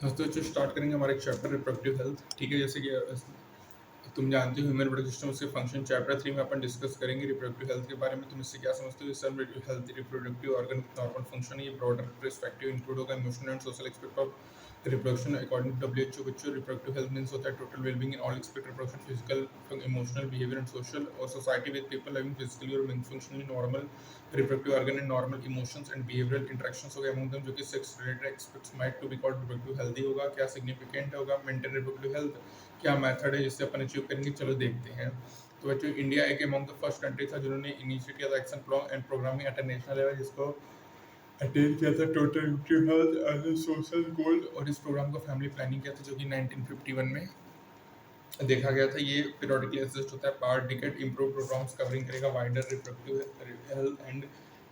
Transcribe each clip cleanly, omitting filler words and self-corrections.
दोस्तों स्टार्ट करेंगे हमारा एक चैप्टर रिप्रोडक्टिव हेल्थ। ठीक है, जैसे कि तुम जानते हो ह्यूमन रिप्रोडक्टिव सिस्टम उसके फंक्शन चैप्टर 3 में अपन डिस्कस करेंगे रिप्रोडक्टिव हेल्थ के बारे में। तुम इससे क्या समझते हो? सब health reproductive organ normal function है, ये ब्रॉडर पर्सपेक्टिव इंक्लूड होगा emotional and social aspect of reproduction. According to WHO बच्चों रिप्रोडक्टिव हेल्थ मींस होता है total wellbeing in all aspect reproduction, physical, emotional, behaviour and social और society with people living physically और functionally normal reproductive organ and normal emotions and behavioural interactions हो गए among them, जो कि sex related expects might to be called reproductive healthy होगा। क्या significant होगा maintain reproductive health, क्या मेथड है जिससे अपन अचीव करेंगे, चलो देखते हैं। तो बच्चों इंडिया एक अमंग द फर्स्ट कंट्री था जिन्होंने इनिशिएट किया था action plan and programming at national level, जिसको अटेन किया था total health as a social goal. और इस प्रोग्राम को फैमिली प्लानिंग किया था जो कि 1951 में देखा गया था। ये पीरियडिकली असिस्ट होता है पार डिकेट इंप्रूव प्रोग्राम्स कवरिंग करेगा wider reproductive health and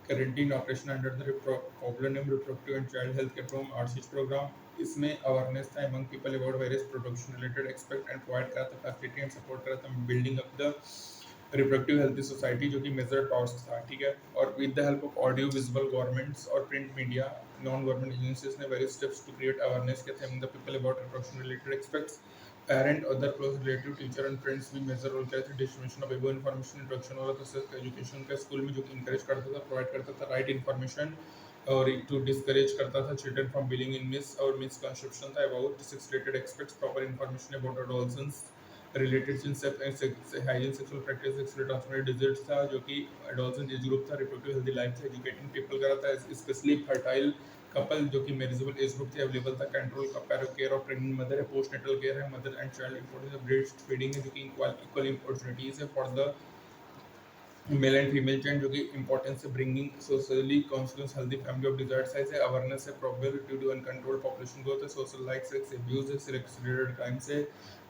currently in operation under the popular name reproductive and child health care programme RCH programme. इसमें अवेयरनेस था among people about various production related expect and provide करा था facility and support करा था building up the reproductive health society, जो कि major task था। ठीक है, और with the help of audio visual governments और print media non government agencies ने various steps to create awareness के थे among the people about reproduction related aspects. Parent other close relative teacher and friends भी major role करते थे। Distribution of एबो information introduction वाला था सेल्फ एजुकेशन का स्कूल में, जो कि इंकरेज करता था, प्रोवाइड करता था राइट इन्फॉर्मेशन और टू डिस्करेज करता था children from billing in miss और मिसकंसेप्शन था about sex related aspects, proper information about adolescence related hygiene sexual practice sexual transmitted disease था, जो कि एडोलसेंट एज ग्रुप था। रिप्रोडक्टिव हेल्दी लाइफ था, एजुकेटिंग पीपल करा था, स्पेशली फर्टाइल कपल जो कि मेरिजेबल एज ग्रुप थे अवेलेबल था। कंट्रोल का पैरो केयर ऑफ प्रेग्नेंट मदर है, पोस्ट नेटल केयर है, mother and child importance of breast feeding है, जो कि इक्वल अपॉर्चुनिटीज है for the male and female child, जो कि इंपॉर्टेंस है bringing socially conscious healthy family of desired size है। अवेयरनेस है probability to uncontrolled population growth है। सोशल लाइक सेक्स अब्यूज है, सेक्स रिलेटेड क्राइम्स है,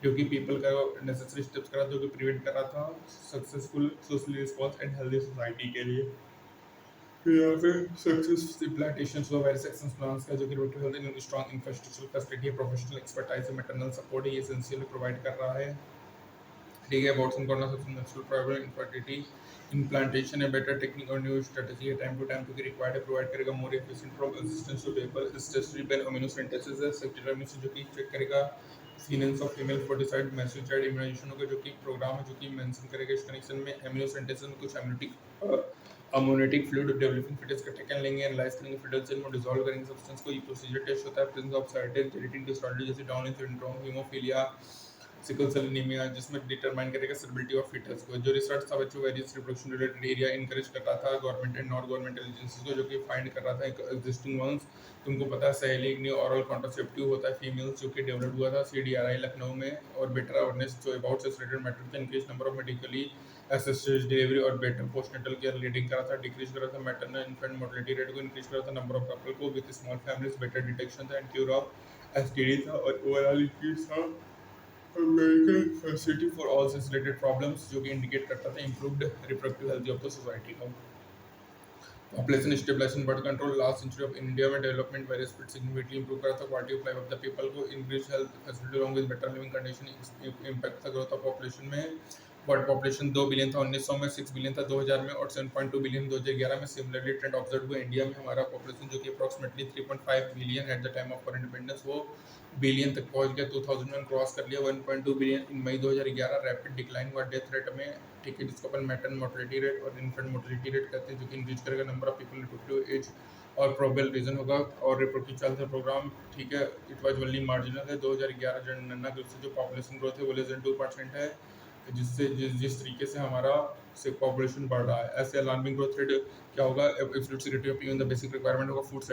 जो कि पीपल का नेसेसरी स्टेप्स करा जो कि प्रिवेंट करा था successful socially response and healthy society के लिए। फिर यहाँ पे सक्सेस इम्प्लांटेशंस हुआ वेरियस एक्शन प्लान्स का, जो कि reproductive health and strong infrastructure facility है, प्रोफेशनल एक्सपर्टाइज है, मैटरनल सपोर्ट है, ये एसेंशियल प्रोवाइड कर रहा है। ठीक है, अबाउट करना सबसे नेचुरल प्राइवेट इनफर्टिलिटी इम्प्लांटेशन है, बेटर टेक्निक और न्यू स्ट्रेटजी है, टाइम टू टाइम क्योंकि रिक्वायर्ड है, प्रोवाइड करेगा more efficient from resistance to labour statutory ban amino synthesis है, सेक्टिव जो कि चेक करेगा फिनेंस of female foeticide massive child immunisation होगा, जो कि प्रोग्राम है जो कि मेंशन करेगा इस कनेक्शन में एमिनो सिंथेसिस में कुछ अमोनेटिक फ्लूइड डेवलपिंग फिटस का टेकन लेंगे, एनालाइज करेंगे फिटल सेल में डिसॉल्व करेंगे सब्सटेंस को। ये प्रोसीजर टेस्ट होता है presence of certain genetic disorder जैसे Down syndrome, haemophilia, sickle cell anaemia, जिसमें डिटरमाइन करेगा स्टेबिलिटी ऑफ फीटस को। जो रिसर्च था बच्चों various reproduction related area encourage कर रहा था government and non government agencies को, जो कि फाइंड कर रहा था एग्जिस्टिंग वंस। तुमको पता है सहेली न्यू ऑरल कॉन्ट्रासेप्टिव होता है फीमेल्स, जो कि डेवलप हुआ था सीडीआरआई लखनऊ में, और बेटर अवेयरनेस जो अबाउट सेक्स रिलेटेड मैटर का increase number of medically assisted delivery और बेटर पोस्टनेटल केयर रिलेटिंग करा था, डिक्रीज करा था मैटरनल इन्फेंट मोर्टेलिटी रेट को, इंक्रीज करा था नंबर ऑफ कपल को with small families, better detection था एंड क्यूर ऑफ एसटीडी था, और ओवरऑल इंक्रीज था American facility for all sex related problems, जो कि इंडिकेट करता था improved reproductive health of the society का। Population stabilisation birth control last century of India में development various speed significantly improve करा था quality of life of the people को, increase health facility along with better living condition, impact था growth of population में। World population 2 billion था 1900 में, 6 billion था 2000 में और 7.2 बिलियन 2011 में। सिमिलरली ट्रेंड ऑब्जर्व हुआ इंडिया में, हमारा पॉपुलेशन जो कि approximately 3.5 billion at the time of independence, वो बिलियन तक पहुंच गया, 2000 में क्रॉस कर लिया 1.2 billion in May 2011। Rapid decline हुआ डेथ रेट में, ठीक है, जिसको अपन मैटर्न मोर्टेलिटी रेट और इन्फेंट मोर्टेलिटी रेट कहते हैं, जो कि इंक्रीज करेगा number of people reproductive age और प्रोबेबल रीजन होगा। और रिप्रोडक्टिव चाइल्ड प्रोग्राम, ठीक है, इट वाज ओनली मार्जिनल है। 2011 जनगणना से जो पॉपुलेशन ग्रोथ है वो लेस देन 2% है, जिससे जिस तरीके से हमारा से पॉपुलेशन बढ़ रहा है, ऐसे अलार्मिंग ग्रोथ रेट क्या होगा, absolute security of in the basic requirement होगा, फूड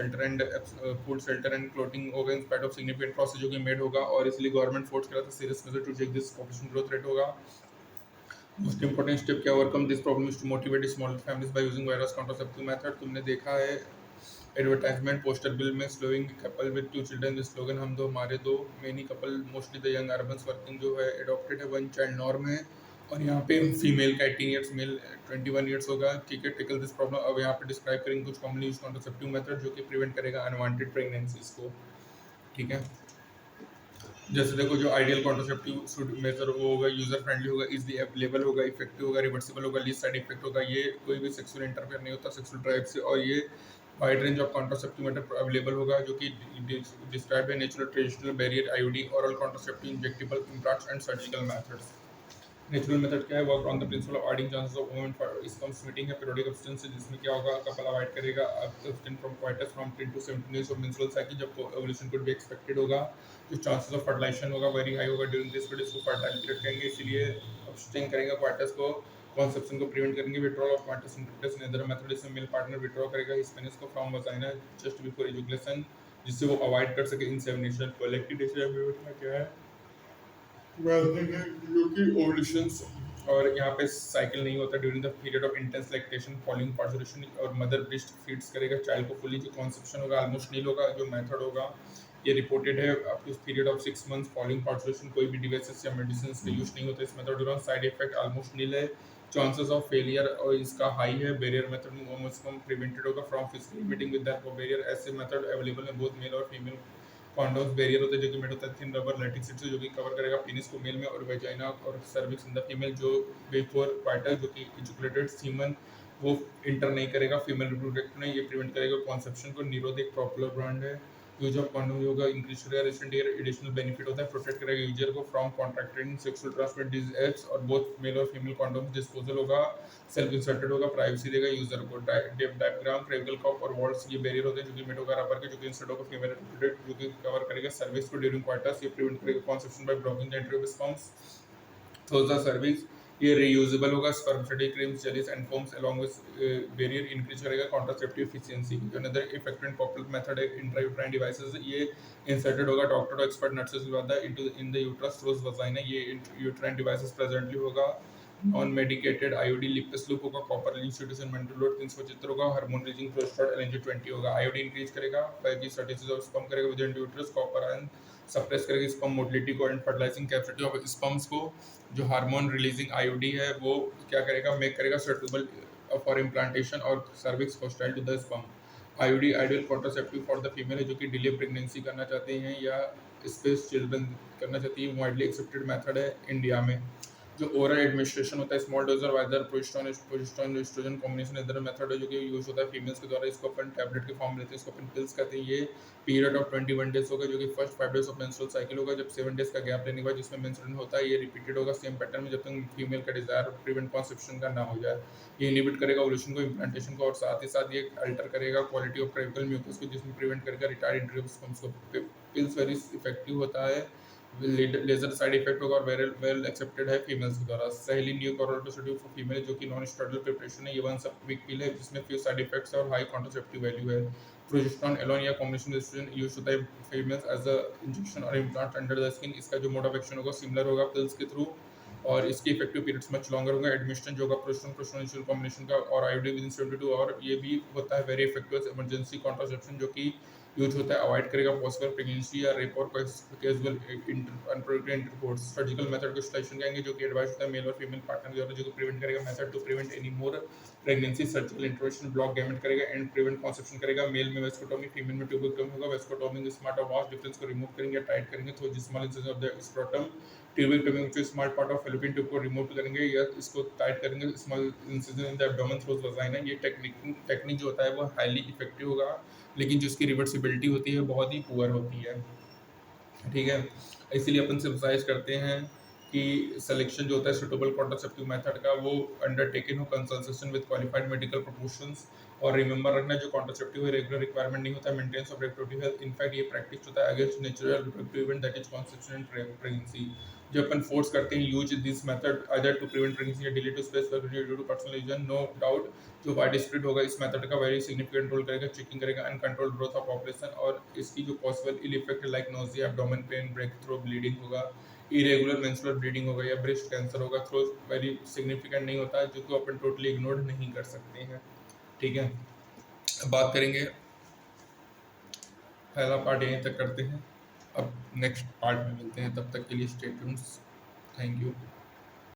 शेल्टर एंड क्लोथिंग होगा in spite of significant process जो कि मेड होगा, और इसलिए गवर्नमेंट फोर्स करा था serious measure to check this population growth rate होगा। मोस्ट इंपॉर्टेंट स्टेप क्या overcome this problem is to motivate small families by using various contraceptive method. तुमने देखा है एडवर्टाइजमेंट पोस्टर बिल में showing couple with 2 children, this slogan हम दो हमारे दो, many couple mostly the young urbans working जो है एडॉप्टेड है, 1 चाइल्ड नॉर्म है, और यहाँ पे फीमेल का 18 ईयर्स, मेल 21 ईयर्स होगा, ठीक है। टिकल दिस प्रॉब्लम अब यहाँ पे डिस्क्राइब करेंगे कुछ कॉमनली यूज कॉन्ट्रासेप्टिव मेथड जो कि प्रिवेंट करेगा अनवांटेड प्रेगनेंसीज को, ठीक है। जैसे देखो जो आइडियल कॉन्ट्रासेप्टिव मेथड वो होगा यूजर फ्रेंडली होगा, इजीली अवेलेबल होगा, इफेक्टिव होगा, रिवर्सिबल होगा, लीस्ट साइड इफेक्ट होगा, ये कोई भी सेक्सुअल इंटरफेयर नहीं होता सेक्सुअल ड्राइव से, और ये wide range of contraceptive method available होगा जो कि डिस्क्राइब है natural traditional barrier IUD oral contraceptive injectable implants and surgical methods. Natural method क्या है? Work on the principle of avoiding chances of ovum for sperms meeting है periodic abstinence, जिसमें क्या होगा, कपल अवॉइड करेगा abstain from coitus from 10 to 17 days of menstrual cycle, जब ovulation could be expected होगा। जो चांसेस ऑफ फर्टिलाइजेशन होगा very high होगा ड्यूरिंग दिस पीरियड, इसको फर्टाइल पीरियड कहेंगे, इसीलिए अब्स्टेन करेंगे क्वाइटस को, कॉन्सेप्शन को प्रिवेंट करेंगे। Withdrawal of coitus intercourse neither method इसमें मेल पार्टनर विड्रॉ करेगा हिज पेनिस को from vagina just before ejaculation, जिससे वो अवॉइड कर सके इंसेमिनेशन। कलेक्टिव डिसीजन क्या है? जो कि ओवुलेशंस और यहाँ पे साइकिल नहीं होता during the period of intense lactation following parturition, और मदर ब्रेस्ट फीड्स करेगा चाइल्ड को फुली। जो कॉन्सेप्शन होगा ऑलमोस्ट नील होगा। जो मेथड होगा ये रिपोर्टेड है up to period of 6 months following parturition. कोई भी डिवाइसेस या मेडिसिन का यूज नहीं होता इस मेथड दौरान। साइड इफेक्ट ऑलमोस्ट नील है। चांसेस ऑफ फेलियर और इसका हाई है। बैरियर मेथड में ऑलमोस्ट कम प्रिवेंटेड होगा from physically meeting with that barrier. ऐसे मेथड अवेलेबल है बोथ मेल और फीमेल। कॉन्डोम्स बैरियर होता है जो कि मेड होता है थिन रबर लैटिक्स से, जो कि कवर करेगा पेनिस को मेल में और वेजाइना और सर्विक्स इन द फीमेल। जो बिफोर क्वार्टर जो कि इजैकुलेटेड सीमन वो इंटर नहीं करेगा फीमेल रिप्रोडक्ट में, ये प्रिवेंट करेगा कॉन्सेप्शन को। निरोध एक पॉपुलर ब्रांड है। यूज ऑफ कॉन्डोम होगा इंक्रीज करेगा रेसिडेंट ईयर, एडिशनल बेनिफिट होता है, प्रोटेक्ट करेगा यूजर को from contracting sexual transmitted disease, और बोथ मेल और फीमेल कॉन्डोम डिस्पोजल होगा, सेल्फ इंसर्टेड होगा, प्राइवेसी देगा यूजर को। डायग्राम ट्रेविकल कप और वॉल्स ये बैरियर होते हैं जो कि मेड होगा रबर के, जो कि इंस्टेड होगा फीमेल रिप्रोडक्ट, जो कि कवर करेगा सर्विस को ड्यूरिंग क्वार्टर्स। ये प्रिवेंट करेगा conception by blocking the entry of sperms through the cervix. ये रीयूजेबल होगा। Spermatic creams jellies and foams along with barrier increase करेगा contraceptive efficiency. Another effective and popular method है intrauterine devices. ये inserted होगा doctor और expert nurses द्वारा into in the uterus through vagina. ये uterine devices presently होगा। Non medicated IUD Lippes loop होगा, copper institution mental load 375 होगा, hormone releasing prostate LNG 20 होगा। आईओडी इंक्रीज करेगा 5G सर्टिसिस ऑफ स्पर्म करेगा with in uterus, copper ion suppress करेगा sperm motility को and fertilising capacity of sperms को। जो hormone releasing IOD है वो क्या करेगा, मेक करेगा सुटेबल फॉर इम्प्लांटेशन और cervix hostile to the sperm. IOD ideal contraceptive for the female है जो कि डिले प्रेगनेंसी करना चाहते हैं या स्पेस चिल्ड्रन करना चाहती है। वाइडली एक्सेप्टेड मेथड है इंडिया में। जो ओरल एडमिनिस्ट्रेशन होता है स्मॉल डोज और वाइदर प्रोजेस्टेरोन एस्ट्रोजन कॉम्बिनेशन इधर मेथड है जो कि यूज होता है फीमेल्स के द्वारा। इसको अपन टैबलेट के फॉर्म में लेते हैं, इसको अपन पिल्स कहते हैं। ये पीरियड ऑफ 21 डेज होगा जो कि first 5 days of menstrual cycle होगा, जब 7 डेज का गैप लेने के बाद जिसमें मेंस्ट्रुएशन होता है। ये रिपीटेड होगा सेम पैटर्न में जब तक फीमेल का डिजायर प्रिवेंट कॉन्सेप्शन का ना हो जाए। ये इनिबिट करेगा ओवुलेशन को, इम्प्लांटेशन को, और साथ ही साथ ये अल्टर करेगा क्वालिटी ऑफ ट्रेविकल म्यूकस को, जिसमें प्रिवेंट करेगा रिटायर्ड एंट्री ऑफ स्पर्म्स को। पिल्स वेरी इफेक्टिव होता है, लेजर साइड इफेक्ट होगा और वेल एक्सेप्टेड है फीमेल्स के द्वारा। सहेली न्यू कॉन्ट्रासेप्टिव फॉर फीमेल जो कि नॉन स्टेरॉइडल प्रिपरेशन है। ये वन सब वीक पिल है जिसमें फ्यू साइड इफेक्ट्स और हाई कॉन्ट्रासेप्टिव वैल्यू है। प्रोजेस्टेरोन एलोन या कॉम्बिनेशन एस्ट्रोजन यूज होता है फीमेल्स एज अ इंजेक्शन और इम्प्लांट अंडर द स्किन। इसका जो मोड ऑफ एक्शन होगा सिमिलर होगा पिल्स के थ्रू, और इसकी इफेक्टिव पीरियड्स मच लॉन्गर होगा। एडमिशन जो होगा प्रोजेस्टेरोन कॉम्बिनेशन का और आईओडी विद इन 72 और ये भी होता है वेरी इफेक्टिव इमरजेंसी कॉन्ट्रासेप्शन जो कि यूज होता है, अवॉइड करेगा पॉसिबल प्रेगनेंसी या रेप और casual unprotected intercourse. Surgical method को स्टेशन कहेंगे जो कि एडवाइस होता है मेल और फीमेल पार्टनर द्वारा, जो कि प्रिवेंट करेगा method to prevent any more pregnancy. Surgical intervention block gamete करेगा एंड प्रिवेंट कॉन्सेप्शन करेगा। मेल में वेस्कोटोमी, फीमेल में ट्यूबेक्टोमी होगा। Vasectomy smart of vas deferens को रिमूव करेंगे या टाइट करेंगे through small incision of the scrotum. Tubectomy में smart part of fallopian tube को रिमूव करेंगे या इसको टाइट करेंगे small incision in the abdomen through vagina. ये टेक्निक जो होता है वो हाईली इफेक्टिव होगा, लेकिन जो इसकी रिवर्सिबिलिटी होती है बहुत ही पुअर होती है। ठीक है, इसीलिए अपन सिंपलाइज करते हैं कि सिलेक्शन जो होता है सुटेबल कॉन्ट्रासेप्टिव मेथड का वो अंडरटेकन हो consultation with qualified medical professionals. और रिमेंबर रखना जो कॉन्ट्रासेप्टिव है रेगुलर रिक्वायरमेंट नहीं होता है maintenance of reproductive health. In fact ये प्रैक्टिस होता है against natural reproductive event that is conception and pregnancy. जो अपन फोर्स करते हैं use this method other to prevent pregnancy या delay to space due to personal reason, no doubt जो wide spread होगा इस मेथड का वेरी सिग्निफिकेंट रोल करेगा चेकिंग करेगा अनकंट्रोल्ड ग्रोथ ऑफ पॉपुलेशन। और इसकी जो possible ill effect like nausea, abdomen pain, break through bleeding होगा, इरेगुलर मेंस्ट्रुअल ब्लीडिंग होगा या ब्रेस्ट कैंसर होगा थ्रो वेरी सिग्निफिकेंट नहीं होता है, जो कि अपन टोटली इग्नोर नहीं कर सकते हैं। ठीक है, अब बात करेंगे, पहला पार्ट यहीं तक करते हैं, अब नेक्स्ट पार्ट में मिलते हैं, तब तक के लिए स्टे ट्यून्ड। Thank you.